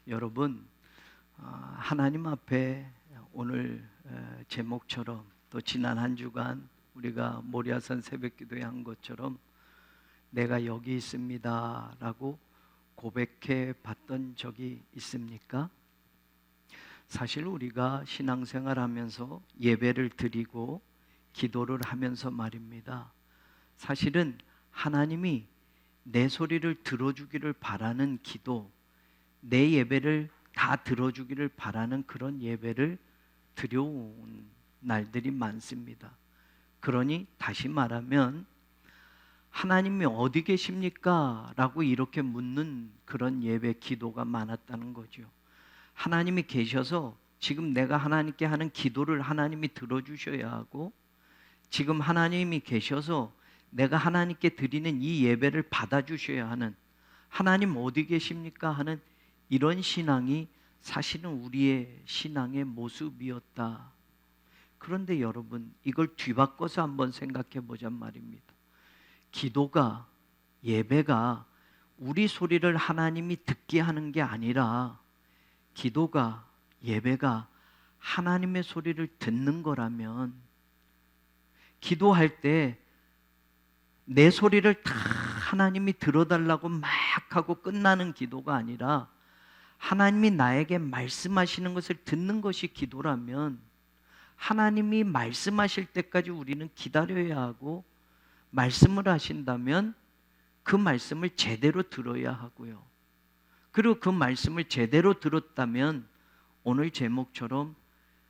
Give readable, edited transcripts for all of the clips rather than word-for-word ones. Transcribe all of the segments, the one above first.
여러분, 하나님 앞에 오늘 제목처럼 또 지난 한 주간 우리가 모리아산 새벽기도에 한 것처럼 내가 여기 있습니다 라고 고백해 봤던 적이 있습니까? 사실 우리가 신앙생활하면서 예배를 드리고 기도를 하면서 말입니다. 사실은 하나님이 내 소리를 들어주기를 바라는 기도, 내 예배를 다 들어주기를 바라는 그런 예배를 드려온 날들이 많습니다. 그러니 다시 말하면 하나님이 어디 계십니까? 라고 이렇게 묻는 그런 예배 기도가 많았다는 거죠. 하나님이 계셔서 지금 내가 하나님께 하는 기도를 하나님이 들어주셔야 하고, 지금 하나님이 계셔서 내가 하나님께 드리는 이 예배를 받아주셔야 하는, 하나님 어디 계십니까? 하는 이런 신앙이 사실은 우리의 신앙의 모습이었다. 그런데 여러분, 이걸 뒤바꿔서 한번 생각해 보자 말입니다. 기도가, 예배가 우리 소리를 하나님이 듣게 하는 게 아니라 기도가, 예배가 하나님의 소리를 듣는 거라면, 기도할 때 내 소리를 다 하나님이 들어달라고 막 하고 끝나는 기도가 아니라 하나님이 나에게 말씀하시는 것을 듣는 것이 기도라면, 하나님이 말씀하실 때까지 우리는 기다려야 하고, 말씀을 하신다면 그 말씀을 제대로 들어야 하고요. 그리고 그 말씀을 제대로 들었다면 오늘 제목처럼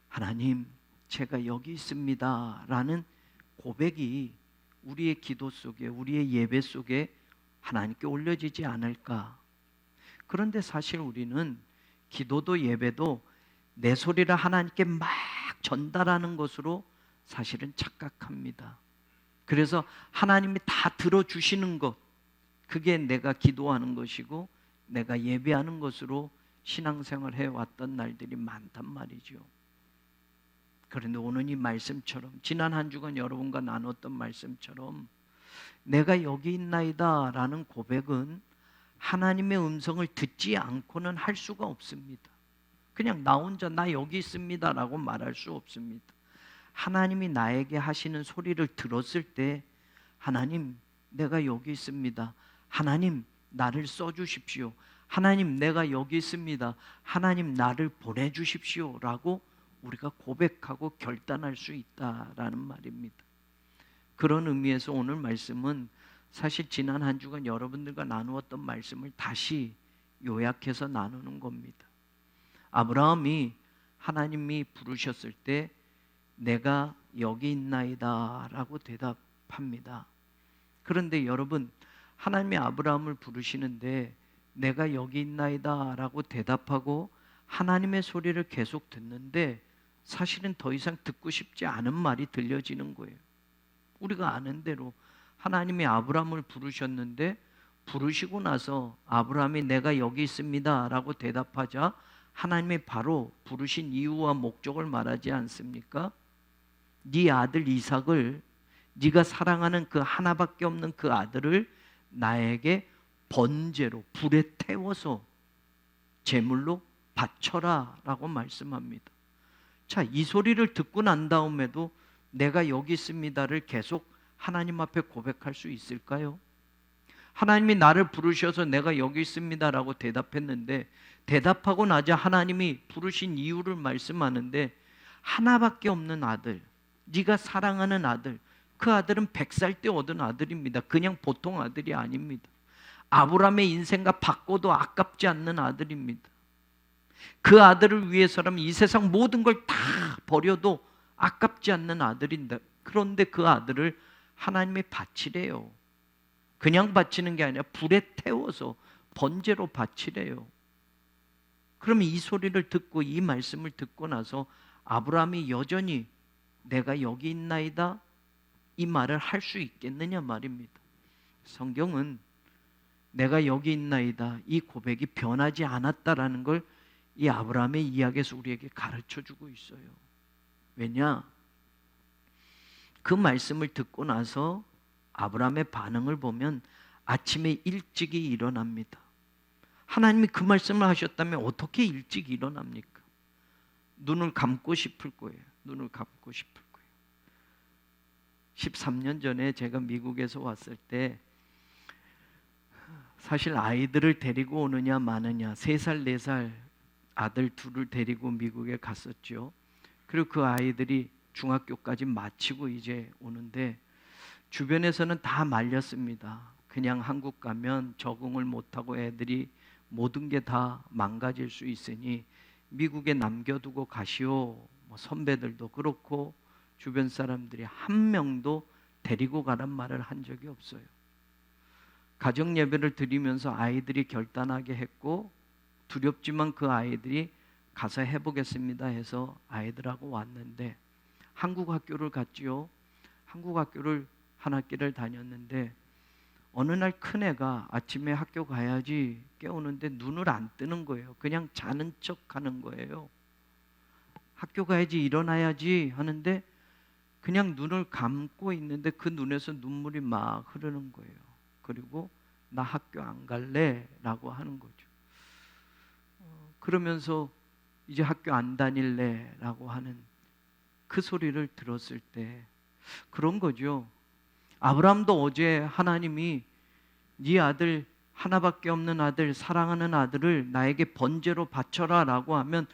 하나님, 제가 여기 있습니다 라는 고백이 우리의 기도 속에, 우리의 예배 속에 하나님께 올려지지 않을까. 그런데 사실 우리는 기도도 예배도 내 소리를 하나님께 막 전달하는 것으로 사실은 착각합니다. 그래서 하나님이 다 들어주시는 것, 그게 내가 기도하는 것이고 내가 예배하는 것으로 신앙생활 해왔던 날들이 많단 말이죠. 그런데 오늘 이 말씀처럼, 지난 한 주간 여러분과 나눴던 말씀처럼 내가 여기 있나이다 라는 고백은 하나님의 음성을 듣지 않고는 할 수가 없습니다. 그냥 나 혼자 나 여기 있습니다 라고 말할 수 없습니다. 하나님이 나에게 하시는 소리를 들었을 때, 하나님 내가 여기 있습니다, 하나님 나를 써주십시오, 하나님 내가 여기 있습니다, 하나님 나를 보내주십시오 라고 우리가 고백하고 결단할 수 있다라는 말입니다. 그런 의미에서 오늘 말씀은 사실 지난 한 주간 여러분들과 나누었던 말씀을 다시 요약해서 나누는 겁니다. 아브라함이 하나님이 부르셨을 때 내가 여기 있나이다 라고 대답합니다. 그런데 여러분, 하나님이 아브라함을 부르시는데 내가 여기 있나이다 라고 대답하고 하나님의 소리를 계속 듣는데 사실은 더 이상 듣고 싶지 않은 말이 들려지는 거예요. 우리가 아는 대로 하나님이 아브라함을 부르셨는데, 부르시고 나서 아브라함이 내가 여기 있습니다 라고 대답하자 하나님이 바로 부르신 이유와 목적을 말하지 않습니까? 네 아들 이삭을, 네가 사랑하는 그 하나밖에 없는 그 아들을 나에게 번제로 불에 태워서 제물로 바쳐라 라고 말씀합니다. 자, 이 소리를 듣고 난 다음에도 내가 여기 있습니다를 계속 하나님 앞에 고백할 수 있을까요? 하나님이 나를 부르셔서 내가 여기 있습니다라고 대답했는데, 대답하고 나자 하나님이 부르신 이유를 말씀하는데, 하나밖에 없는 아들, 네가 사랑하는 아들, 그 아들은 100살 때 얻은 아들입니다. 그냥 보통 아들이 아닙니다. 아브라함의 인생과 바꿔도 아깝지 않는 아들입니다. 그 아들을 위해서라면 이 세상 모든 걸 다 버려도 아깝지 않는 아들인데, 그런데 그 아들을 하나님이 바치래요. 그냥 바치는 게 아니라 불에 태워서 번제로 바치래요. 그러면 이 소리를 듣고 이 말씀을 듣고 나서 아브라함이 여전히 내가 여기 있나이다 이 말을 할 수 있겠느냐 말입니다. 성경은 내가 여기 있나이다 이 고백이 변하지 않았다라는 걸 이 아브라함의 이야기에서 우리에게 가르쳐주고 있어요. 왜냐? 그 말씀을 듣고 나서 아브라함의 반응을 보면 아침에 일찍이 일어납니다. 하나님이 그 말씀을 하셨다면 어떻게 일찍 일어납니까? 눈을 감고 싶을 거예요. 눈을 감고 싶을 거예요. 13년 전에 제가 미국에서 왔을 때 사실 아이들을 데리고 오느냐 마느냐, 3살, 4살 아들 둘을 데리고 미국에 갔었죠. 그리고 그 아이들이 중학교까지 마치고 이제 오는데 주변에서는 다 말렸습니다. 그냥 한국 가면 적응을 못하고 애들이 모든 게 다 망가질 수 있으니 미국에 남겨두고 가시오. 선배들도 그렇고 주변 사람들이 한 명도 데리고 가란 말을 한 적이 없어요. 가정 예배를 드리면서 아이들이 결단하게 했고 두렵지만 그 아이들이 가서 해보겠습니다 해서 아이들하고 왔는데 한국 학교를 갔지요. 한국 학교를 한 학기를 다녔는데 어느 날 큰애가 아침에 학교 가야지 깨우는데 눈을 안 뜨는 거예요. 그냥 자는 척 하는 거예요. 학교 가야지 일어나야지 하는데 그냥 눈을 감고 있는데 그 눈에서 눈물이 막 흐르는 거예요. 그리고 나 학교 안 갈래 라고 하는 거죠. 그러면서 이제 학교 안 다닐래 라고 하는 그 소리를 들었을 때 그런 거죠. 아브라함도 어제 하나님이 네 아들 하나밖에 없는 아들 사랑하는 아들을 나에게 번제로 바쳐라 라고 하면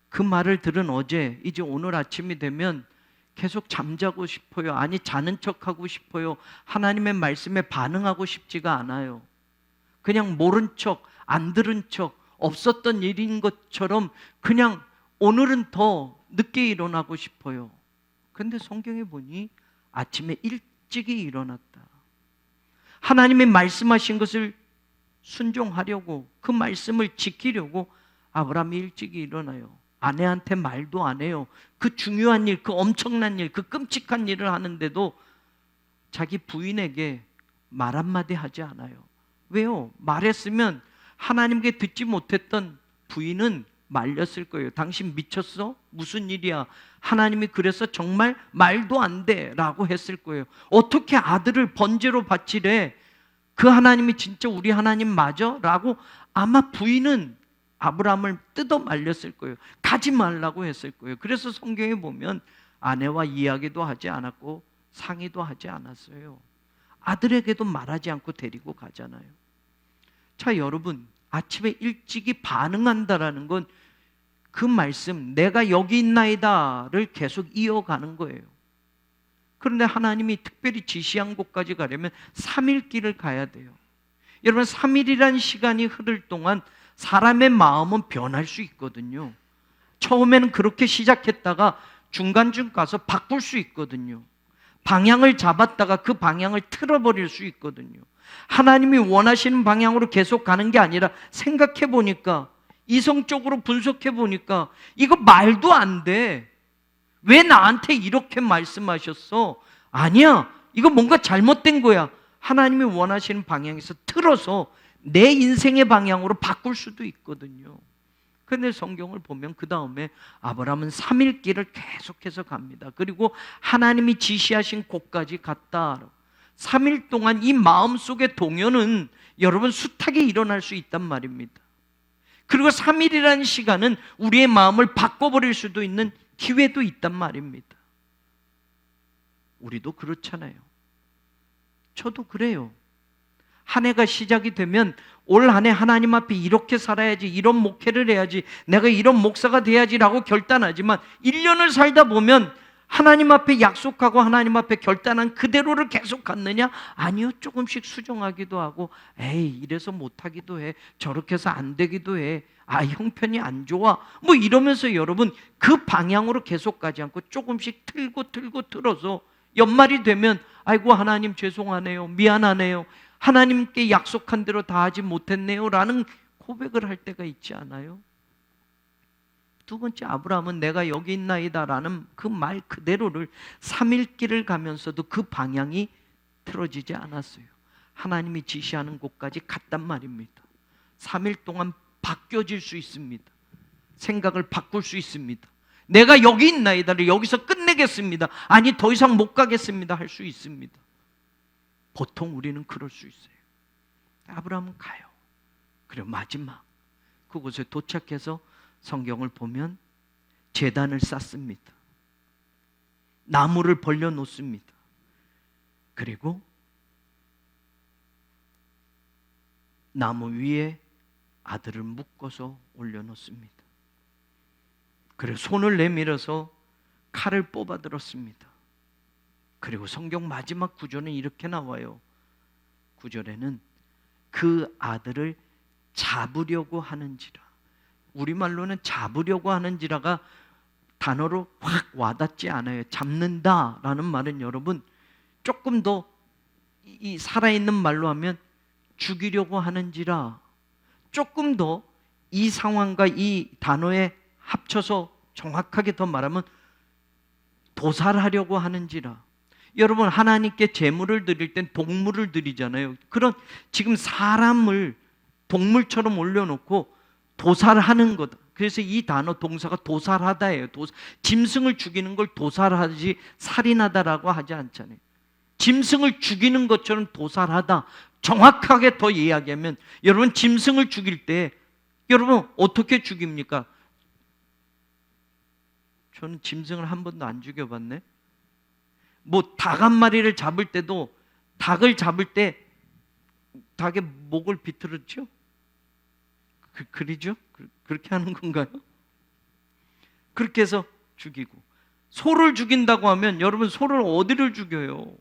그 말을 들은 어제 이제 오늘 아침이 되면 계속 잠자고 싶어요. 아니 자는 척하고 싶어요. 하나님의 말씀에 반응하고 싶지가 않아요. 그냥 모른 척, 안 들은 척, 없었던 일인 것처럼 그냥 오늘은 더 늦게 일어나고 싶어요. 그런데 성경에 보니 아침에 일찍이 일어났다. 하나님이 말씀하신 것을 순종하려고 그 말씀을 지키려고 아브라함이 일찍이 일어나요. 아내한테 말도 안 해요. 그 중요한 일, 그 엄청난 일, 그 끔찍한 일을 하는데도 자기 부인에게 말 한마디 하지 않아요. 왜요? 말했으면 하나님께 듣지 못했던 부인은 말렸을 거예요. 당신 미쳤어? 무슨 일이야? 하나님이 그래서 정말 말도 안 돼 라고 했을 거예요. 어떻게 아들을 번제로 바치래? 그 하나님이 진짜 우리 하나님 맞아? 라고 아마 부인은 아브라함을 뜯어 말렸을 거예요. 가지 말라고 했을 거예요. 그래서 성경에 보면 아내와 이야기도 하지 않았고 상의도 하지 않았어요. 아들에게도 말하지 않고 데리고 가잖아요. 자, 여러분, 아침에 일찍이 반응한다라는 건 그 말씀, 내가 여기 있나이다를 계속 이어가는 거예요. 그런데 하나님이 특별히 지시한 곳까지 가려면 3일 길을 가야 돼요. 여러분, 3일이란 시간이 흐를 동안 사람의 마음은 변할 수 있거든요. 처음에는 그렇게 시작했다가 중간쯤 가서 바꿀 수 있거든요. 방향을 잡았다가 그 방향을 틀어버릴 수 있거든요. 하나님이 원하시는 방향으로 계속 가는 게 아니라 생각해 보니까, 이성적으로 분석해 보니까 이거 말도 안 돼. 왜 나한테 이렇게 말씀하셨어? 아니야, 이거 뭔가 잘못된 거야. 하나님이 원하시는 방향에서 틀어서 내 인생의 방향으로 바꿀 수도 있거든요. 그런데 성경을 보면 그 다음에 아브라함은 3일 길을 계속해서 갑니다. 그리고 하나님이 지시하신 곳까지 갔다. 3일 동안 이 마음속의 동요는 여러분 숱하게 일어날 수 있단 말입니다. 그리고 3일이라는 시간은 우리의 마음을 바꿔버릴 수도 있는 기회도 있단 말입니다. 우리도 그렇잖아요. 저도 그래요. 한 해가 시작이 되면 올 한 해 하나님 앞에 이렇게 살아야지, 이런 목회를 해야지, 내가 이런 목사가 돼야지라고 결단하지만 1년을 살다 보면 하나님 앞에 약속하고 하나님 앞에 결단한 그대로를 계속 갔느냐? 아니요. 조금씩 수정하기도 하고, 에이 이래서 못하기도 해, 저렇게 해서 안 되기도 해, 아 형편이 안 좋아, 뭐 이러면서 여러분 그 방향으로 계속 가지 않고 조금씩 틀고 틀어서 연말이 되면 아이고 하나님 죄송하네요, 미안하네요, 하나님께 약속한 대로 다 하지 못했네요 라는 고백을 할 때가 있지 않아요? 두 번째, 아브라함은 내가 여기 있나이다 라는 그 말 그대로를 3일 길을 가면서도 그 방향이 틀어지지 않았어요. 하나님이 지시하는 곳까지 갔단 말입니다. 3일 동안 바뀌어질 수 있습니다. 생각을 바꿀 수 있습니다. 내가 여기 있나이다를 여기서 끝내겠습니다, 아니 더 이상 못 가겠습니다 할 수 있습니다. 보통 우리는 그럴 수 있어요. 아브라함은 가요. 그리고 마지막 그곳에 도착해서 성경을 보면 제단을 쌓습니다. 나무를 벌려 놓습니다. 그리고 나무 위에 아들을 묶어서 올려놓습니다. 그리고 손을 내밀어서 칼을 뽑아 들었습니다. 그리고 성경 마지막 구절은 이렇게 나와요. 9절에는 그 아들을 잡으려고 하는지라. 우리말로는 잡으려고 하는지라가 단어로 확 와닿지 않아요. 잡는다라는 말은 여러분 조금 더 이 살아있는 말로 하면 죽이려고 하는지라, 조금 더 이 상황과 이 단어에 합쳐서 정확하게 더 말하면 도살하려고 하는지라. 여러분 하나님께 제물을 드릴 땐 동물을 드리잖아요. 그런 지금 사람을 동물처럼 올려놓고 도살하는 거다. 그래서 이 단어 동사가 도살하다예요. 짐승을 죽이는 걸 도살하지 살인하다라고 하지 않잖아요. 짐승을 죽이는 것처럼 도살하다. 정확하게 더 이야기하면 여러분 짐승을 죽일 때 여러분 어떻게 죽입니까? 저는 짐승을 한 번도 안 죽여봤네. 뭐 닭 한 마리를 잡을 때도 닭을 잡을 때 닭의 목을 비틀었죠? 그리죠? 그렇게 하는 건가요? 그렇게 해서 죽이고, 소를 죽인다고 하면 여러분 소를 어디를 죽여요?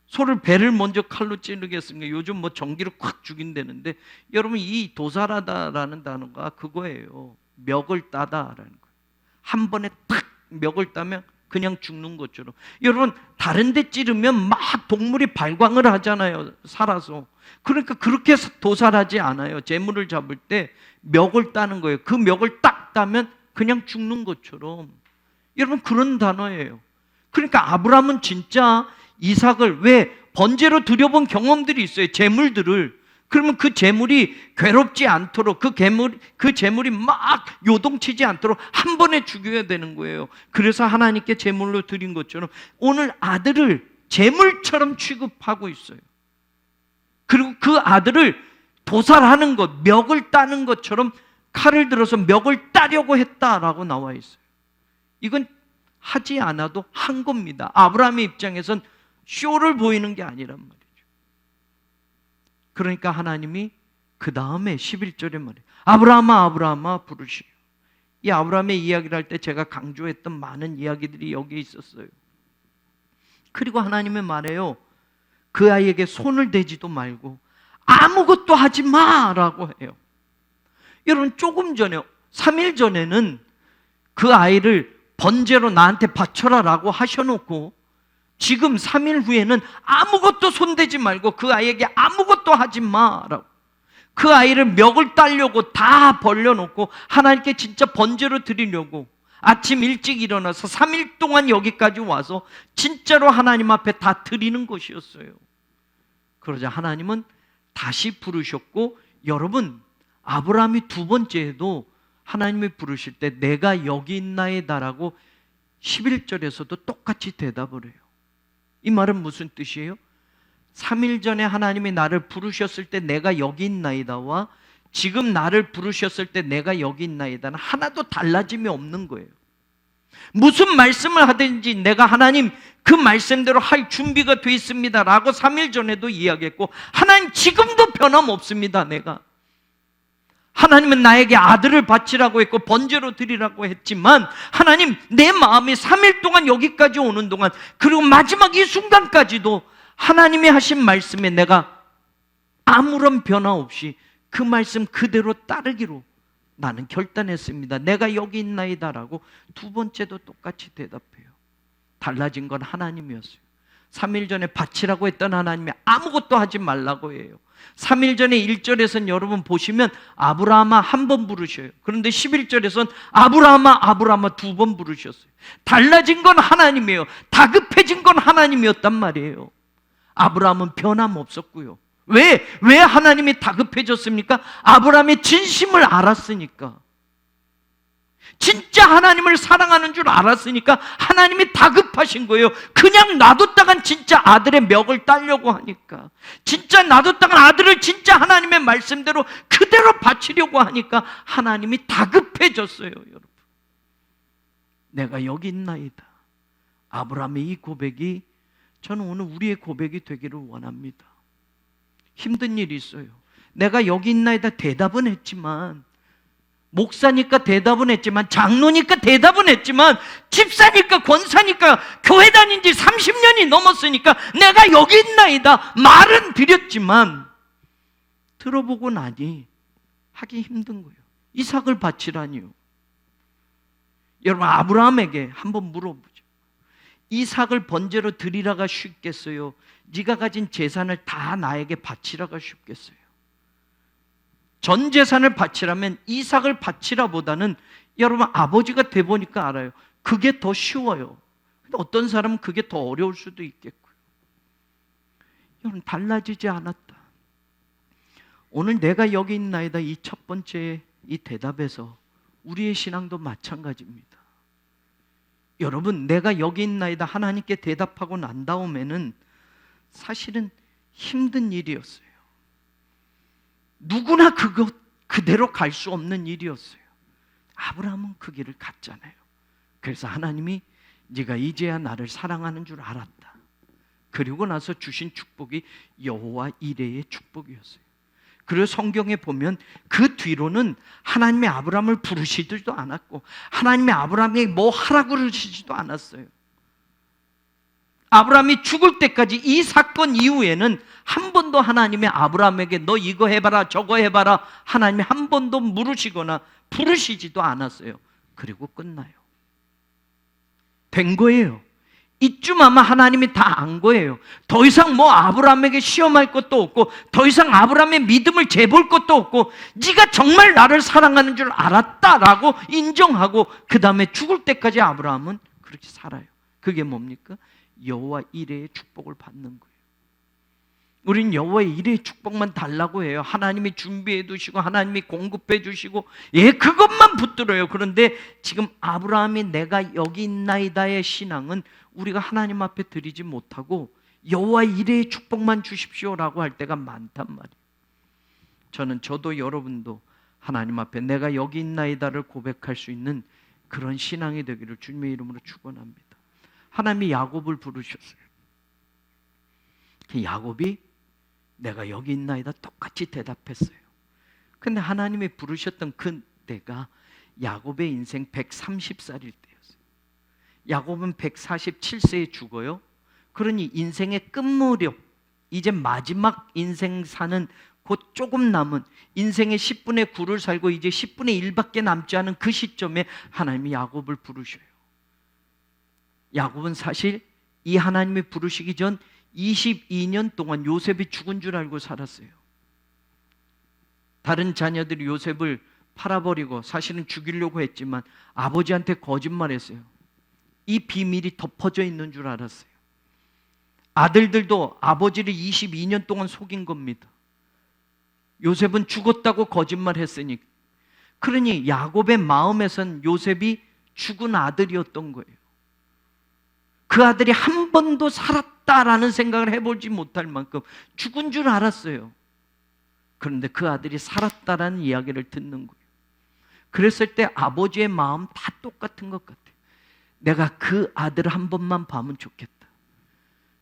소를 배를 먼저 칼로 찌르겠습니까? 요즘 뭐 전기로 콱 죽인다는데 여러분 이 도살하다라는 단어가 그거예요. 멱을 따다라는 거예요. 한 번에 탁 멱을 따면 그냥 죽는 것처럼. 여러분 다른 데 찌르면 막 동물이 발광을 하잖아요. 살아서. 그러니까 그렇게 해서 도살하지 않아요. 재물을 잡을 때 멱을 따는 거예요. 그 멱을 딱 따면 그냥 죽는 것처럼. 여러분 그런 단어예요. 그러니까 아브라함은 진짜 이삭을 왜 번제로 드려본 경험들이 있어요. 재물들을. 그러면 그 재물이 괴롭지 않도록 그 재물이 막 요동치지 않도록 한 번에 죽여야 되는 거예요. 그래서 하나님께 재물로 드린 것처럼 오늘 아들을 재물처럼 취급하고 있어요. 그리고 그 아들을 도살하는 것, 멱을 따는 것처럼 칼을 들어서 멱을 따려고 했다라고 나와 있어요. 이건 하지 않아도 한 겁니다. 아브라함의 입장에선 쇼를 보이는 게 아니란 말이에요. 그러니까 하나님이 그 다음에 11절에 말해요. 아브라함아 아브라함아 부르시오. 이 아브라함의 이야기를 할 때 제가 강조했던 많은 이야기들이 여기에 있었어요. 그리고 하나님은 말해요. 그 아이에게 손을 대지도 말고 아무것도 하지 마라고 해요. 여러분 조금 전에 3일 전에는 그 아이를 번제로 나한테 바쳐라 라고 하셔놓고 지금 3일 후에는 아무것도 손대지 말고 그 아이에게 아무것도 하지 마라고. 그 아이를 멱을 따려고 다 벌려놓고 하나님께 진짜 번제로 드리려고 아침 일찍 일어나서 3일 동안 여기까지 와서 진짜로 하나님 앞에 다 드리는 것이었어요. 그러자 하나님은 다시 부르셨고, 여러분 아브라함이 두 번째에도 하나님이 부르실 때 내가 여기 있나이다라고 11절에서도 똑같이 대답을 해요. 이 말은 무슨 뜻이에요? 3일 전에 하나님이 나를 부르셨을 때 내가 여기 있나이다와 지금 나를 부르셨을 때 내가 여기 있나이다는 하나도 달라짐이 없는 거예요. 무슨 말씀을 하든지 내가 하나님 그 말씀대로 할 준비가 되어 있습니다 라고 3일 전에도 이야기했고, 하나님 지금도 변함없습니다. 내가 하나님은 나에게 아들을 바치라고 했고 번제로 드리라고 했지만 하나님 내 마음이 3일 동안 여기까지 오는 동안 그리고 마지막 이 순간까지도 하나님이 하신 말씀에 내가 아무런 변화 없이 그 말씀 그대로 따르기로 나는 결단했습니다. 내가 여기 있나이다라고 두 번째도 똑같이 대답해요. 달라진 건 하나님이었어요. 3일 전에 바치라고 했던 하나님이 아무것도 하지 말라고 해요. 3일 전에 1절에서는 여러분 보시면 아브라함아 한 번 부르셔요. 그런데 11절에서는 아브라함아 아브라함아 두 번 부르셨어요. 달라진 건 하나님이에요. 다급해진 건 하나님이었단 말이에요. 아브라함은 변함없었고요. 왜 하나님이 다급해졌습니까? 아브라함의 진심을 알았으니까. 진짜 하나님을 사랑하는 줄 알았으니까 하나님이 다급하신 거예요. 그냥 놔뒀다간 진짜 아들의 멱을 따려고 하니까, 진짜 놔뒀다간 아들을 진짜 하나님의 말씀대로 그대로 바치려고 하니까 하나님이 다급해졌어요. 여러분, 내가 여기 있나이다. 아브라함의 이 고백이 저는 오늘 우리의 고백이 되기를 원합니다. 힘든 일이 있어요. 내가 여기 있나이다 대답은 했지만, 목사니까 대답은 했지만, 장로니까 대답은 했지만, 집사니까 권사니까 교회 다닌 지 30년이 넘었으니까 내가 여기 있나이다 말은 드렸지만, 들어보고 나니 하기 힘든 거예요. 이삭을 바치라니요. 여러분, 아브라함에게 한번 물어보죠. 이삭을 번제로 드리라가 쉽겠어요? 네가 가진 재산을 다 나에게 바치라가 쉽겠어요? 전 재산을 바치라면 이삭을 바치라 보다는, 여러분, 아버지가 돼보니까 알아요. 그게 더 쉬워요. 근데 어떤 사람은 그게 더 어려울 수도 있겠고요. 여러분, 달라지지 않았다. 오늘 내가 여기 있나이다, 이 첫 번째 이 대답에서 우리의 신앙도 마찬가지입니다. 여러분, 내가 여기 있나이다 하나님께 대답하고 난 다음에는 사실은 힘든 일이었어요. 누구나 그대로 갈 수 없는 일이었어요. 아브라함은 그 길을 갔잖아요. 그래서 하나님이 네가 이제야 나를 사랑하는 줄 알았다. 그리고 나서 주신 축복이 여호와 이레의 축복이었어요. 그리고 성경에 보면 그 뒤로는 하나님의 아브라함을 부르시지도 않았고, 하나님의 아브라함에게 뭐 하라고 그러시지도 않았어요. 아브라함이 죽을 때까지 이 사건 이후에는 한 번도 하나님의 아브라함에게 너 이거 해봐라 저거 해봐라 하나님이 한 번도 물으시거나 부르시지도 않았어요. 그리고 끝나요. 된 거예요. 이쯤 아마 하나님이 다 안 거예요. 더 이상 뭐 아브라함에게 시험할 것도 없고, 더 이상 아브라함의 믿음을 재볼 것도 없고, 네가 정말 나를 사랑하는 줄 알았다라고 인정하고, 그 다음에 죽을 때까지 아브라함은 그렇게 살아요. 그게 뭡니까? 여호와 이레의 축복을 받는 거예요. 우린 여호와의 이레의 축복만 달라고 해요. 하나님이 준비해 두시고 하나님이 공급해 주시고, 예, 그것만 붙들어요. 그런데 지금 아브라함이 내가 여기 있나이다의 신앙은 우리가 하나님 앞에 드리지 못하고 여호와의 이레의 축복만 주십시오라고 할 때가 많단 말이에요. 저도 여러분도 하나님 앞에 내가 여기 있나이다를 고백할 수 있는 그런 신앙이 되기를 주님의 이름으로 축원합니다. 하나님이 야곱을 부르셨어요. 야곱이 내가 여기 있나이다 똑같이 대답했어요. 근데 하나님이 부르셨던 그 때가 야곱의 인생 130살일 때였어요. 야곱은 147세에 죽어요. 그러니 인생의 끝무렵, 이제 마지막 인생 사는 곧 조금 남은 인생의 10분의 9를 살고 이제 10분의 1밖에 남지 않은 그 시점에 하나님이 야곱을 부르셔요. 야곱은 사실 이 하나님이 부르시기 전 22년 동안 요셉이 죽은 줄 알고 살았어요. 다른 자녀들이 요셉을 팔아버리고 사실은 죽이려고 했지만 아버지한테 거짓말했어요. 이 비밀이 덮어져 있는 줄 알았어요. 아들들도 아버지를 22년 동안 속인 겁니다. 요셉은 죽었다고 거짓말했으니. 그러니 야곱의 마음에선 요셉이 죽은 아들이었던 거예요. 그 아들이 한 번도 살았다라는 생각을 해보지 못할 만큼 죽은 줄 알았어요. 그런데 그 아들이 살았다라는 이야기를 듣는 거예요. 그랬을 때 아버지의 마음 다 똑같은 것 같아요. 내가 그 아들 한 번만 봐면 좋겠다.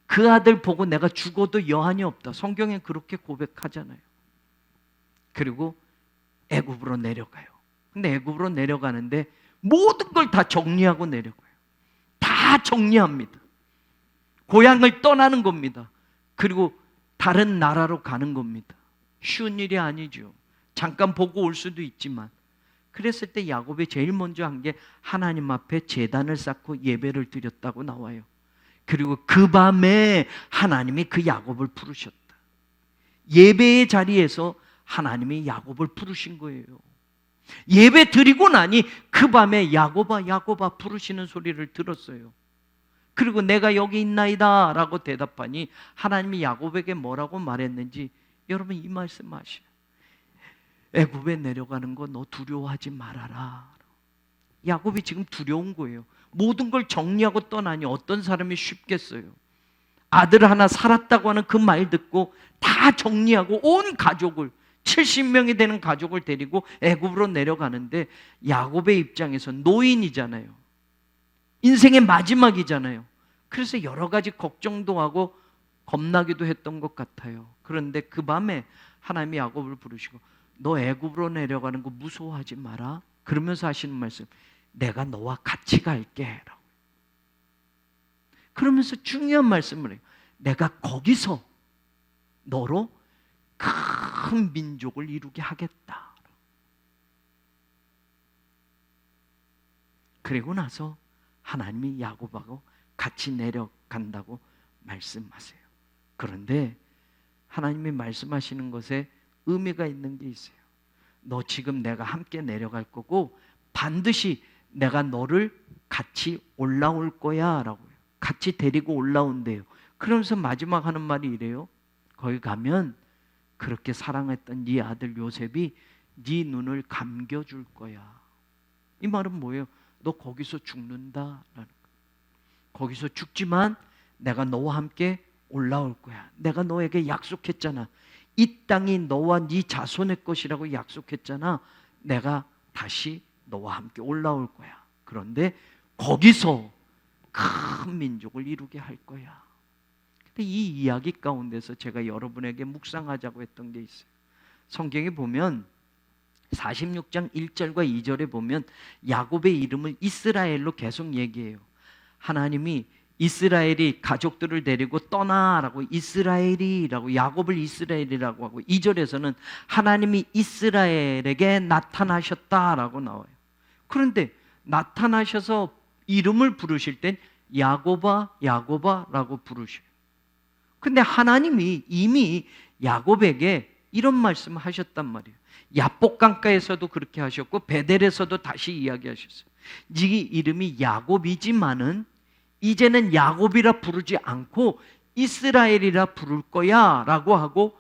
그 아들 보고 내가 죽어도 여한이 없다. 성경에 그렇게 고백하잖아요. 그리고 애굽으로 내려가요. 근데 애굽으로 내려가는데 모든 걸 다 정리하고 내려가요. 다 정리합니다. 고향을 떠나는 겁니다. 그리고 다른 나라로 가는 겁니다. 쉬운 일이 아니죠. 잠깐 보고 올 수도 있지만. 그랬을 때 야곱이 제일 먼저 한 게 하나님 앞에 제단을 쌓고 예배를 드렸다고 나와요. 그리고 그 밤에 하나님이 그 야곱을 부르셨다. 예배의 자리에서 하나님이 야곱을 부르신 거예요. 예배 드리고 나니 그 밤에 야곱아 야곱아 부르시는 소리를 들었어요. 그리고 내가 여기 있나이다 라고 대답하니 하나님이 야곱에게 뭐라고 말했는지 여러분 이 말씀 아시나요? 애굽에 내려가는 거 너 두려워하지 말아라. 야곱이 지금 두려운 거예요. 모든 걸 정리하고 떠나니 어떤 사람이 쉽겠어요? 아들 하나 살았다고 하는 그 말 듣고 다 정리하고 온 가족을 70명이 되는 가족을 데리고 애굽으로 내려가는데 야곱의 입장에서 노인이잖아요. 인생의 마지막이잖아요. 그래서 여러 가지 걱정도 하고 겁나기도 했던 것 같아요. 그런데 그 밤에 하나님이 야곱을 부르시고 너 애굽으로 내려가는 거 무서워하지 마라. 그러면서 하시는 말씀, 내가 너와 같이 갈게 라고. 그러면서 중요한 말씀을 해요. 내가 거기서 너로 큰 민족을 이루게 하겠다. 그리고 나서 하나님이 야곱하고 같이 내려간다고 말씀하세요. 그런데 하나님이 말씀하시는 것에 의미가 있는 게 있어요. 너 지금 내가 함께 내려갈 거고 반드시 내가 너를 같이 올라올 거야 라고요. 같이 데리고 올라온대요. 그러면서 마지막 하는 말이 이래요. 거기 가면 그렇게 사랑했던 네 아들 요셉이 네 눈을 감겨줄 거야. 이 말은 뭐예요? 너 거기서 죽는다라는 거예요. 거기서 죽지만 내가 너와 함께 올라올 거야. 내가 너에게 약속했잖아. 이 땅이 너와 네 자손의 것이라고 약속했잖아. 내가 다시 너와 함께 올라올 거야. 그런데 거기서 큰 민족을 이루게 할 거야. 근데 이 이야기 가운데서 제가 여러분에게 묵상하자고 했던 게 있어요. 성경에 보면 46장 1절과 2절에 보면 야곱의 이름을 이스라엘로 계속 얘기해요. 하나님이 이스라엘이 가족들을 데리고 떠나라고 이스라엘이라고 야곱을 이스라엘이라고 하고 2절에서는 하나님이 이스라엘에게 나타나셨다라고 나와요. 그런데 나타나셔서 이름을 부르실 땐 야곱아 야곱아라고 부르셔요. 근데 하나님이 이미 야곱에게 이런 말씀을 하셨단 말이에요. 야복강가에서도 그렇게 하셨고 베델에서도 다시 이야기하셨어요. 네 이름이 야곱이지만은 이제는 야곱이라 부르지 않고 이스라엘이라 부를 거야 라고 하고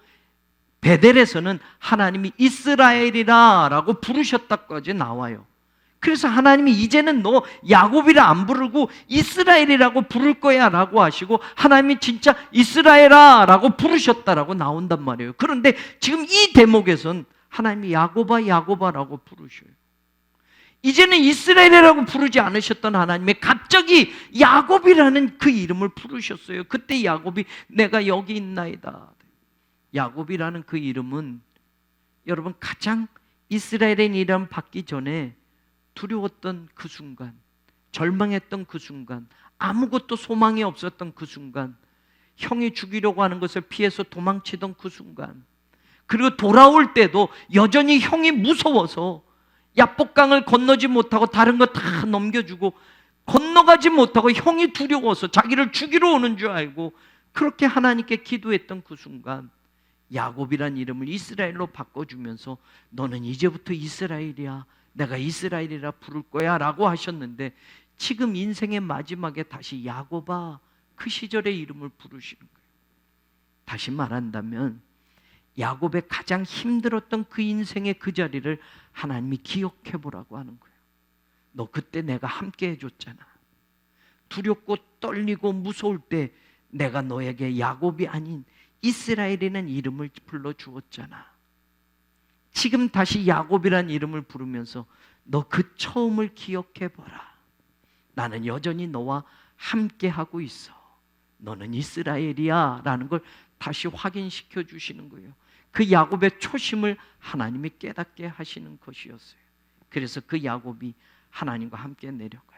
베델에서는 하나님이 이스라엘이라 라고 부르셨다까지 나와요. 그래서 하나님이 이제는 너 야곱이라 안 부르고 이스라엘이라고 부를 거야 라고 하시고 하나님이 진짜 이스라엘아 라고 부르셨다라고 나온단 말이에요. 그런데 지금 이 대목에선 하나님이 야곱아 야곱아라고 부르셔요. 이제는 이스라엘이라고 부르지 않으셨던 하나님이 갑자기 야곱이라는 그 이름을 부르셨어요. 그때 야곱이 내가 여기 있나이다. 야곱이라는 그 이름은 여러분 가장 이스라엘의 이름 받기 전에 두려웠던 그 순간, 절망했던 그 순간, 아무것도 소망이 없었던 그 순간, 형이 죽이려고 하는 것을 피해서 도망치던 그 순간, 그리고 돌아올 때도 여전히 형이 무서워서 야복강을 건너지 못하고 다른 거 다 넘겨주고 건너가지 못하고 형이 두려워서 자기를 죽이러 오는 줄 알고 그렇게 하나님께 기도했던 그 순간 야곱이란 이름을 이스라엘로 바꿔주면서 너는 이제부터 이스라엘이야. 내가 이스라엘이라 부를 거야 라고 하셨는데 지금 인생의 마지막에 다시 야곱아 그 시절의 이름을 부르시는 거예요. 다시 말한다면 야곱의 가장 힘들었던 그 인생의 그 자리를 하나님이 기억해 보라고 하는 거예요. 너 그때 내가 함께 해줬잖아. 두렵고 떨리고 무서울 때 내가 너에게 야곱이 아닌 이스라엘이라는 이름을 불러주었잖아. 지금 다시 야곱이라는 이름을 부르면서 너 그 처음을 기억해 보라. 나는 여전히 너와 함께 하고 있어. 너는 이스라엘이야 라는 걸 다시 확인시켜 주시는 거예요. 그 야곱의 초심을 하나님이 깨닫게 하시는 것이었어요. 그래서 그 야곱이 하나님과 함께 내려가요.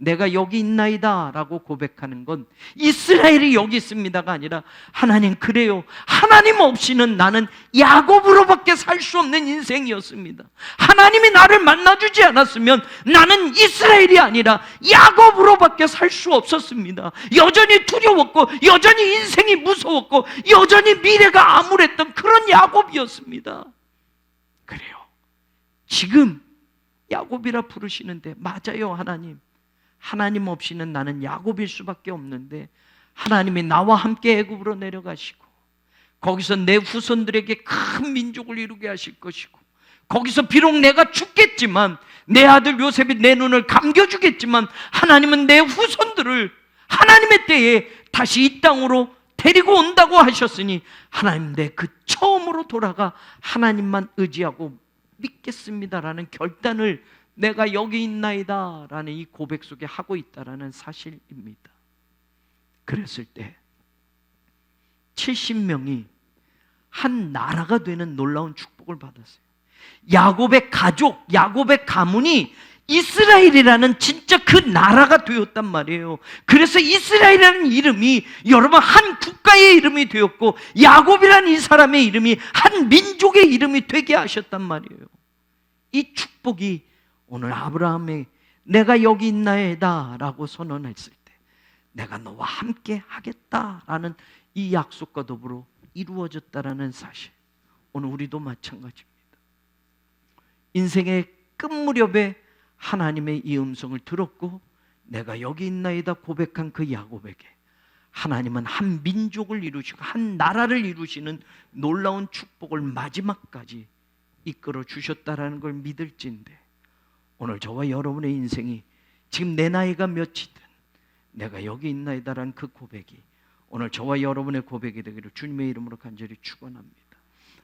내가 여기 있나이다 라고 고백하는 건 이스라엘이 여기 있습니다가 아니라 하나님 그래요. 하나님 없이는 나는 야곱으로밖에 살 수 없는 인생이었습니다. 하나님이 나를 만나주지 않았으면 나는 이스라엘이 아니라 야곱으로밖에 살 수 없었습니다. 여전히 두려웠고 여전히 인생이 무서웠고 여전히 미래가 암울했던 그런 야곱이었습니다. 그래요. 지금 야곱이라 부르시는데 맞아요. 하나님 없이는 나는 야곱일 수밖에 없는데 하나님이 나와 함께 애굽으로 내려가시고 거기서 내 후손들에게 큰 민족을 이루게 하실 것이고 거기서 비록 내가 죽겠지만, 내 아들 요셉이 내 눈을 감겨주겠지만, 하나님은 내 후손들을 하나님의 때에 다시 이 땅으로 데리고 온다고 하셨으니 하나님, 내 그 처음으로 돌아가 하나님만 의지하고 믿겠습니다라는 결단을 내가 여기 있나이다 라는 이 고백 속에 하고 있다라는 사실입니다. 그랬을 때 70명이 한 나라가 되는 놀라운 축복을 받았어요. 야곱의 가족, 야곱의 가문이 이스라엘이라는 진짜 그 나라가 되었단 말이에요. 그래서 이스라엘이라는 이름이 여러분 한 국가의 이름이 되었고, 야곱이라는 이 사람의 이름이 한 민족의 이름이 되게 하셨단 말이에요. 이 축복이 오늘 아브라함의 내가 여기 있나이다 라고 선언했을 때, 내가 너와 함께 하겠다라는 이 약속과 더불어 이루어졌다라는 사실, 오늘 우리도 마찬가지입니다. 인생의 끝무렵에 하나님의 이 음성을 들었고 내가 여기 있나이다 고백한 그 야곱에게 하나님은 한 민족을 이루시고 한 나라를 이루시는 놀라운 축복을 마지막까지 이끌어 주셨다라는 걸 믿을진데, 오늘 저와 여러분의 인생이 지금 내 나이가 몇이든 내가 여기 있나이다라는 그 고백이 오늘 저와 여러분의 고백이 되기를 주님의 이름으로 간절히 축원합니다.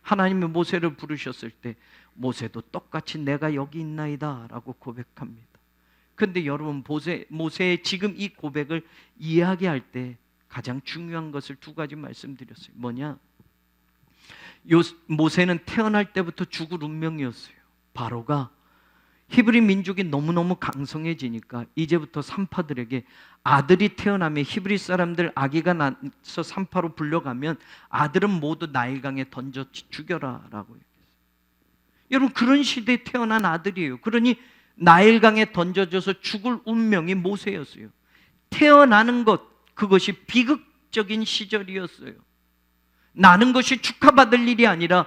하나님이 모세를 부르셨을 때 모세도 똑같이 내가 여기 있나이다 라고 고백합니다. 그런데 여러분, 모세의 지금 이 고백을 이야기할 때 가장 중요한 것을 두 가지 말씀드렸어요. 뭐냐? 모세는 태어날 때부터 죽을 운명이었어요. 바로가 히브리 민족이 너무너무 강성해지니까 이제부터 산파들에게 아들이 태어나면, 히브리 사람들 아기가 나서 산파로 불려가면 아들은 모두 나일강에 던져 죽여라 라고 얘기했어요. 여러분, 그런 시대에 태어난 아들이에요. 그러니 나일강에 던져져서 죽을 운명이 모세였어요. 태어나는 것, 그것이 비극적인 시절이었어요. 나는 것이 축하받을 일이 아니라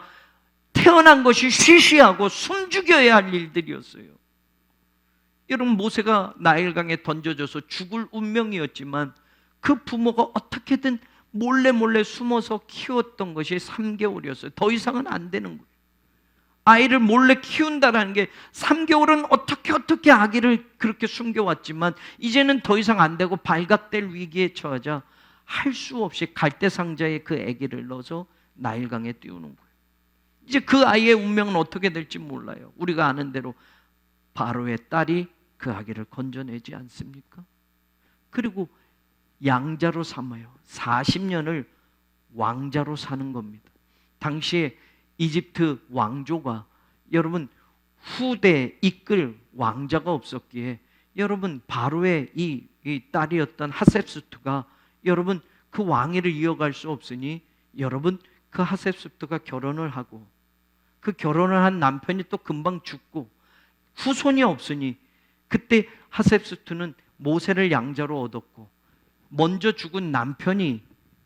태어난 것이 쉬쉬하고 숨죽여야 할 일들이었어요. 여러분, 모세가 나일강에 던져져서 죽을 운명이었지만 그 부모가 어떻게든 몰래 숨어서 키웠던 것이 3개월이었어요. 더 이상은 안 되는 거예요. 아이를 몰래 키운다라는 게 3개월은 어떻게 아기를 그렇게 숨겨왔지만 이제는 더 이상 안 되고 발각될 위기에 처하자 할 수 없이 갈대상자에 그 아기를 넣어서 나일강에 띄우는 거예요. 이제 그 아이의 운명은 어떻게 될지 몰라요. 우리가 아는 대로 바로의 딸이 그 아기를 건져내지 않습니까? 그리고 양자로 삼아요. 40년을 왕자로 사는 겁니다. 당시에 이집트 왕조가 여러분 후대 이끌 왕자가 없었기에 여러분 바로의 이 딸이었던 하셉스투가 여러분 그 왕위를 이어갈 수 없으니 여러분 그 하셉스투가 결혼을 하고 그 결혼을 한 남편이 또 금방 죽고 후손이 없으니 그때 하셉스투는 모세를 양자로 얻었고 먼저 죽은 남편이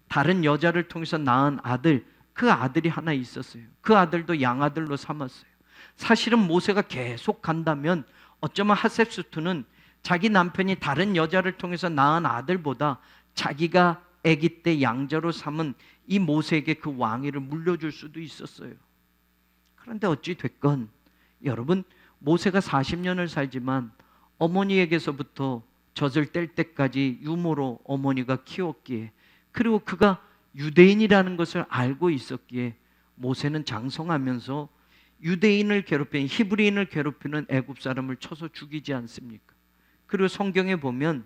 다른 여자를 통해서 낳은 아들, 그 아들이 하나 있었어요. 그 아들도 양아들로 삼았어요. 사실은 모세가 계속 간다면 어쩌면 하셉스투는 자기 남편이 다른 여자를 통해서 낳은 아들보다 자기가 아기 때 양자로 삼은 이 모세에게 그 왕위를 물려줄 수도 있었어요. 그런데 어찌 됐건 여러분, 모세가 40년을 살지만 어머니에게서부터 젖을 뗄 때까지 유모로 어머니가 키웠기에, 그리고 그가 유대인이라는 것을 알고 있었기에 모세는 장성하면서 유대인을 괴롭히는, 히브리인을 괴롭히는 애굽 사람을 쳐서 죽이지 않습니까? 그리고 성경에 보면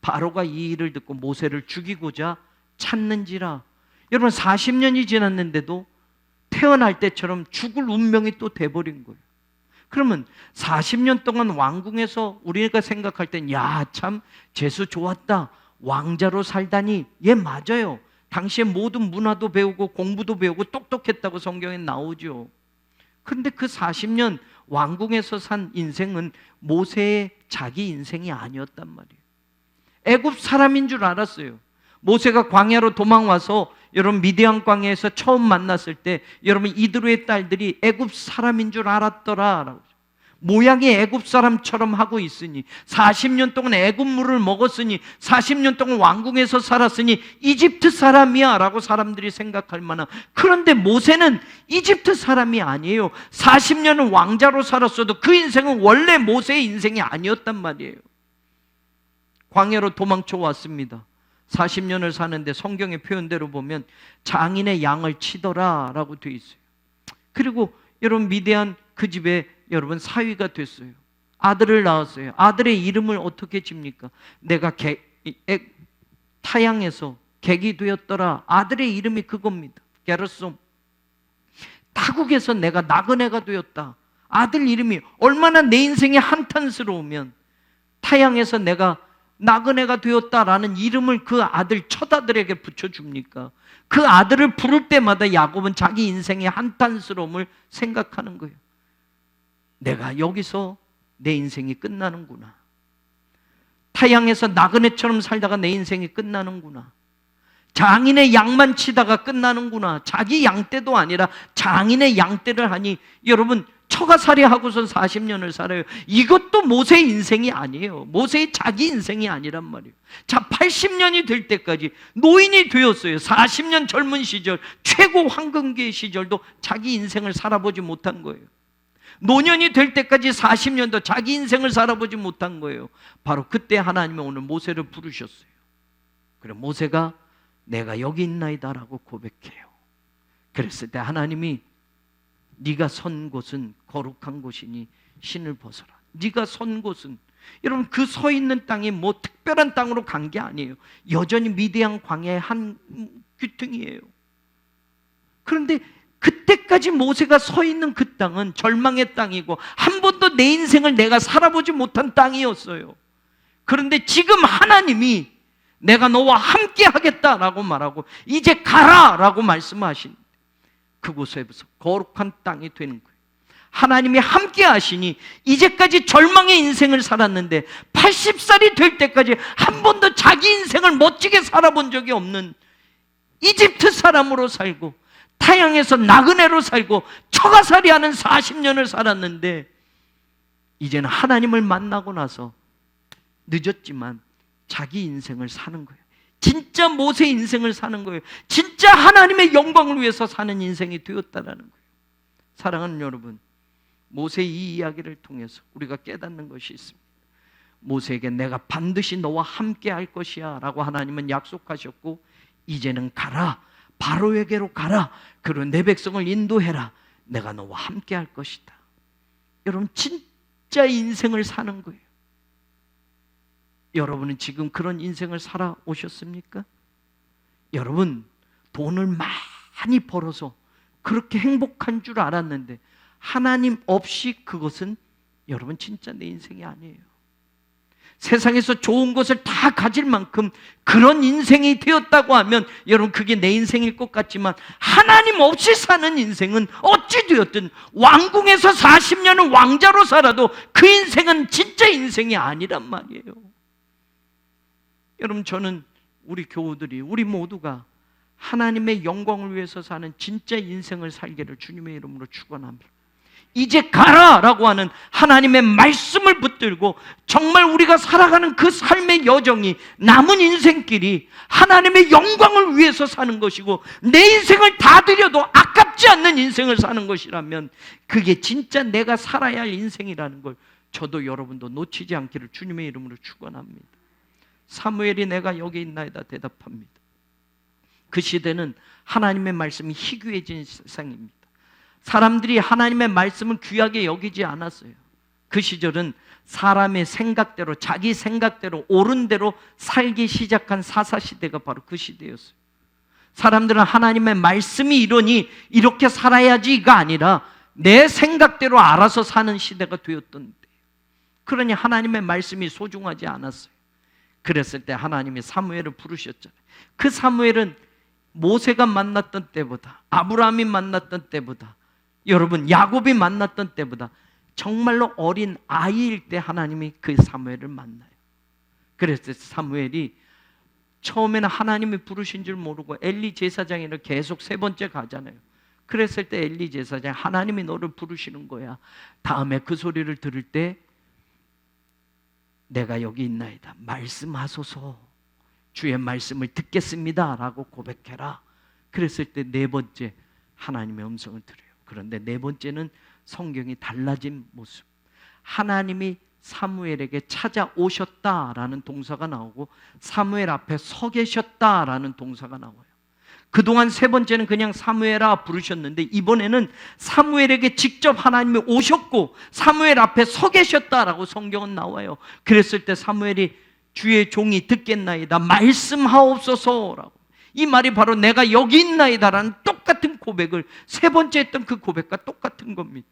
바로가 이 일을 듣고 모세를 죽이고자 찾는지라. 여러분, 40년이 지났는데도 태어날 때처럼 죽을 운명이 또 돼버린 거예요. 그러면 40년 동안 왕궁에서 우리가 생각할 땐 야, 참 재수 좋았다, 왕자로 살다니. 예, 맞아요. 당시에 모든 문화도 배우고 공부도 배우고 똑똑했다고 성경에 나오죠. 그런데 그 40년 왕궁에서 산 인생은 모세의 자기 인생이 아니었단 말이에요. 애굽 사람인 줄 알았어요. 모세가 광야로 도망와서 여러분 미디안 광야에서 처음 만났을 때 여러분 이드로의 딸들이 애굽 사람인 줄 알았더라라고. 모양이 애굽 사람처럼 하고 있으니 40년 동안 애굽 물을 먹었으니 40년 동안 왕궁에서 살았으니 이집트 사람이야 라고 사람들이 생각할 만한, 그런데 모세는 이집트 사람이 아니에요. 40년은 왕자로 살았어도 그 인생은 원래 모세의 인생이 아니었단 말이에요. 광야로 도망쳐 왔습니다. 40년을 사는데 성경의 표현대로 보면 장인의 양을 치더라 라고 되어 있어요. 그리고 여러분, 미디안 그 집에 여러분 사위가 됐어요. 아들을 낳았어요. 아들의 이름을 어떻게 집니까? 내가 타양에서 객이 되었더라. 아들의 이름이 그겁니다. 게르솜. 타국에서 내가 나그네가 되었다. 아들 이름이 얼마나 내 인생이 한탄스러우면 타양에서 내가 나그네가 되었다라는 이름을 그 아들 첫 아들에게 붙여줍니까? 그 아들을 부를 때마다 야곱은 자기 인생의 한탄스러움을 생각하는 거예요. 내가 여기서 내 인생이 끝나는구나. 타양에서 나그네처럼 살다가 내 인생이 끝나는구나. 장인의 양만 치다가 끝나는구나. 자기 양떼도 아니라 장인의 양떼를 하니, 여러분 처가살이 하고선 40년을 살아요. 이것도 모세의 인생이 아니에요. 모세의 자기 인생이 아니란 말이에요. 자, 80년이 될 때까지 노인이 되었어요. 40년 젊은 시절, 최고 황금기의 시절도 자기 인생을 살아보지 못한 거예요. 노년이 될 때까지 40년도 자기 인생을 살아보지 못한 거예요. 바로 그때 하나님이 오늘 모세를 부르셨어요. 그래, 모세가 내가 여기 있나이다 라고 고백해요. 그랬을 때 하나님이 네가 선 곳은 거룩한 곳이니 신을 벗어라. 네가 선 곳은, 여러분 그 서 있는 땅이 뭐 특별한 땅으로 간 게 아니에요. 여전히 미디안 광야의 한 귀퉁이에요. 그런데 그때까지 모세가 서 있는 그 땅은 절망의 땅이고 한 번도 내 인생을 내가 살아보지 못한 땅이었어요. 그런데 지금 하나님이 내가 너와 함께 하겠다라고 말하고 이제 가라라고 말씀하신 그곳에서 거룩한 땅이 되는 거예요. 하나님이 함께 하시니 이제까지 절망의 인생을 살았는데 80살이 될 때까지 한 번도 자기 인생을 멋지게 살아본 적이 없는 이집트 사람으로 살고 타양에서 나그네로 살고 처가살이 하는 40년을 살았는데, 이제는 하나님을 만나고 나서 늦었지만 자기 인생을 사는 거예요. 진짜 모세 인생을 사는 거예요. 진짜 하나님의 영광을 위해서 사는 인생이 되었다라는 거예요. 사랑하는 여러분, 모세의 이 이야기를 통해서 우리가 깨닫는 것이 있습니다. 모세에게 내가 반드시 너와 함께 할 것이야 라고 하나님은 약속하셨고, 이제는 가라, 바로에게로 가라, 그리고 내 백성을 인도해라, 내가 너와 함께 할 것이다. 여러분 진짜 인생을 사는 거예요. 여러분은 지금 그런 인생을 살아오셨습니까? 여러분 돈을 많이 벌어서 그렇게 행복한 줄 알았는데 하나님 없이 그것은 여러분 진짜 내 인생이 아니에요. 세상에서 좋은 것을 다 가질 만큼 그런 인생이 되었다고 하면 여러분 그게 내 인생일 것 같지만, 하나님 없이 사는 인생은 어찌 되었든 왕궁에서 40년은 왕자로 살아도 그 인생은 진짜 인생이 아니란 말이에요. 여러분 저는 우리 교우들이, 우리 모두가 하나님의 영광을 위해서 사는 진짜 인생을 살기를 주님의 이름으로 축원합니다. 이제 가라라고 하는 하나님의 말씀을 붙들고 정말 우리가 살아가는 그 삶의 여정이, 남은 인생길이 하나님의 영광을 위해서 사는 것이고 내 인생을 다 드려도 아깝지 않는 인생을 사는 것이라면 그게 진짜 내가 살아야 할 인생이라는 걸 저도 여러분도 놓치지 않기를 주님의 이름으로 축원합니다. 사무엘이 내가 여기 있나이다 대답합니다. 그 시대는 하나님의 말씀이 희귀해진 세상입니다. 사람들이 하나님의 말씀을 귀하게 여기지 않았어요. 그 시절은 사람의 생각대로, 자기 생각대로, 옳은 대로 살기 시작한 사사시대가 바로 그 시대였어요. 사람들은 하나님의 말씀이 이러니 이렇게 살아야지가 아니라 내 생각대로 알아서 사는 시대가 되었던 데, 그러니 하나님의 말씀이 소중하지 않았어요. 그랬을 때 하나님이 사무엘을 부르셨잖아요. 그 사무엘은 모세가 만났던 때보다, 아브라함이 만났던 때보다, 여러분 야곱이 만났던 때보다 정말로 어린 아이일 때 하나님이 그 사무엘을 만나요. 그래서 사무엘이 처음에는 하나님이 부르신 줄 모르고 엘리 제사장이를 계속 3번째 가잖아요. 그랬을 때 엘리 제사장, 하나님이 너를 부르시는 거야. 다음에 그 소리를 들을 때 내가 여기 있나이다, 말씀하소서, 주의 말씀을 듣겠습니다 라고 고백해라. 그랬을 때 네 번째 하나님의 음성을 들어요. 그런데 네 번째는 성경이 달라진 모습. 하나님이 사무엘에게 찾아오셨다라는 동사가 나오고 사무엘 앞에 서 계셨다라는 동사가 나와요. 그동안 세 번째는 그냥 사무엘아 부르셨는데 이번에는 사무엘에게 직접 하나님이 오셨고 사무엘 앞에 서 계셨다라고 성경은 나와요. 그랬을 때 사무엘이 주의 종이 듣겠나이다, 말씀하옵소서라고. 이 말이 바로 내가 여기 있나이다라는 똑같은 고백을, 세 번째 했던 그 고백과 똑같은 겁니다.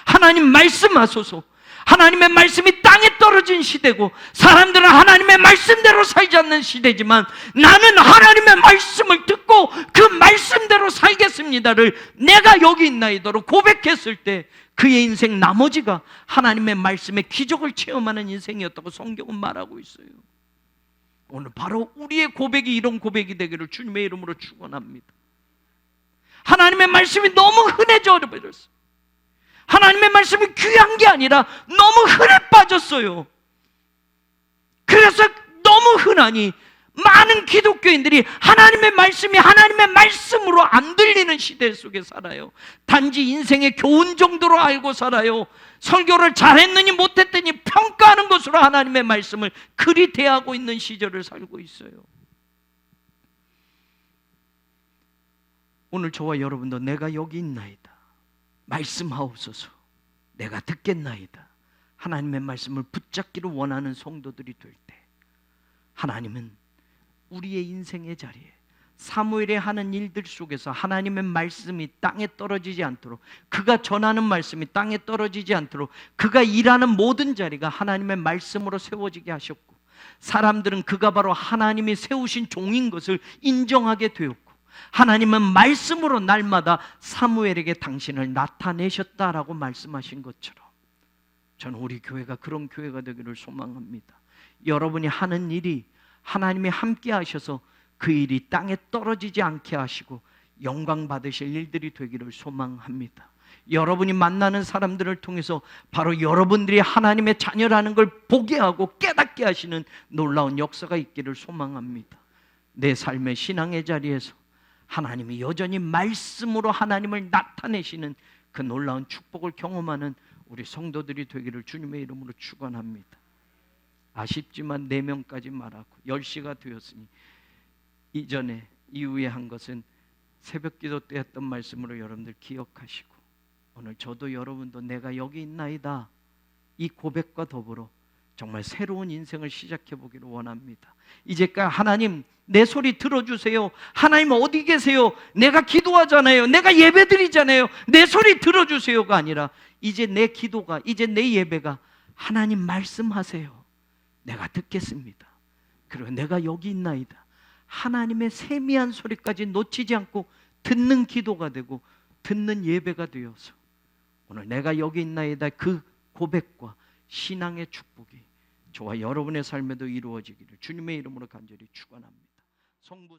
하나님 말씀하소서. 하나님의 말씀이 땅에 떨어진 시대고 사람들은 하나님의 말씀대로 살지 않는 시대지만 나는 하나님의 말씀을 듣고 그 말씀대로 살겠습니다를 내가 여기 있나이다로 고백했을 때 그의 인생 나머지가 하나님의 말씀의 기적을 체험하는 인생이었다고 성경은 말하고 있어요. 오늘 바로 우리의 고백이 이런 고백이 되기를 주님의 이름으로 축원합니다. 하나님의 말씀이 너무 흔해져 버렸어요. 하나님의 말씀이 귀한 게 아니라 너무 흔해 빠졌어요. 그래서 너무 흔하니 많은 기독교인들이 하나님의 말씀이 하나님의 말씀으로 안 들리는 시대 속에 살아요. 단지 인생의 교훈 정도로 알고 살아요. 설교를 잘했느니 못했더니 평가하는 것으로 하나님의 말씀을 그리 대하고 있는 시절을 살고 있어요. 오늘 저와 여러분도 내가 여기 있나이다, 말씀하옵소서, 내가 듣겠나이다, 하나님의 말씀을 붙잡기를 원하는 성도들이 될 때 하나님은 우리의 인생의 자리에 사무엘이 하는 일들 속에서 하나님의 말씀이 땅에 떨어지지 않도록, 그가 전하는 말씀이 땅에 떨어지지 않도록 그가 일하는 모든 자리가 하나님의 말씀으로 세워지게 하셨고 사람들은 그가 바로 하나님이 세우신 종인 것을 인정하게 되었고 하나님은 말씀으로 날마다 사무엘에게 당신을 나타내셨다라고 말씀하신 것처럼 저는 우리 교회가 그런 교회가 되기를 소망합니다. 여러분이 하는 일이 하나님이 함께 하셔서 그 일이 땅에 떨어지지 않게 하시고 영광 받으실 일들이 되기를 소망합니다. 여러분이 만나는 사람들을 통해서 바로 여러분들이 하나님의 자녀라는 걸 보게 하고 깨닫게 하시는 놀라운 역사가 있기를 소망합니다. 내 삶의 신앙의 자리에서 하나님이 여전히 말씀으로 하나님을 나타내시는 그 놀라운 축복을 경험하는 우리 성도들이 되기를 주님의 이름으로 축원합니다. 아쉽지만 4명까지 말하고 10시가 되었으니 이전에 이후에 한 것은 새벽기도 때 했던 말씀으로 여러분들 기억하시고 오늘 저도 여러분도 내가 여기 있나이다 이 고백과 더불어 정말 새로운 인생을 시작해 보기를 원합니다. 이제까지 하나님 내 소리 들어주세요. 하나님 어디 계세요? 내가 기도하잖아요. 내가 예배드리잖아요. 내 소리 들어주세요가 아니라 이제 내 기도가, 이제 내 예배가 하나님 말씀하세요. 내가 듣겠습니다. 그리고 내가 여기 있나이다. 하나님의 세미한 소리까지 놓치지 않고 듣는 기도가 되고 듣는 예배가 되어서 오늘 내가 여기 있나이다 그 고백과 신앙의 축복이 저와 여러분의 삶에도 이루어지기를 주님의 이름으로 간절히 축원합니다. 성부